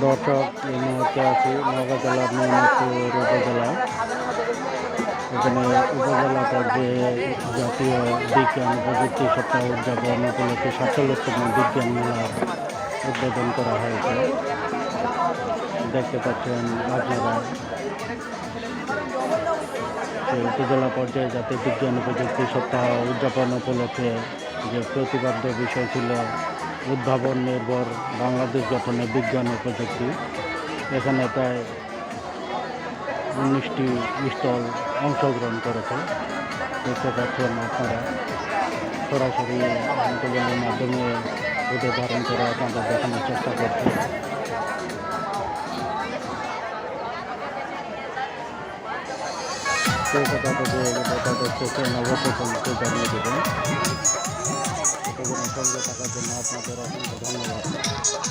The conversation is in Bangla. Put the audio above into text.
দর্শক এই মুহূর্তে আছি নওগাঁ জেলার মৈনাকপুর উপজেলায়। এখানে উপজেলা পর্যায়ে জাতীয় বিজ্ঞান ও প্রযুক্তি সপ্তাহ উদযাপন উপলক্ষে 47তম বিজ্ঞান মেলার উদ্বোধন করা হয়েছে। দেখতে পাচ্ছেন আপনারা সেই উপজেলা পর্যায়ে জাতীয় বিজ্ঞান ও প্রযুক্তি সপ্তাহ উদযাপন উপলক্ষে যে প্রতিপাদ্য বিষয় ছিল উদ্ভাবন নির্ভর বাংলাদেশ গঠনে বিজ্ঞান ও প্রযুক্তি। এখানে প্রায় 19টি স্টল অংশগ্রহণ করেছে। দেখতে পাচ্ছেন আপনারা সরাসরি আন্দোলনের মাধ্যমে উঠে ধারণ করে আপনাদের দেখানোর চেষ্টা করছে। কলকাতা থেকে তাদের চেষ্টা অবশ্যই কমিটি জানিয়ে দেবেন। সঙ্গে থাকার জন্য আপনাদের অসংখ্য ধন্যবাদ।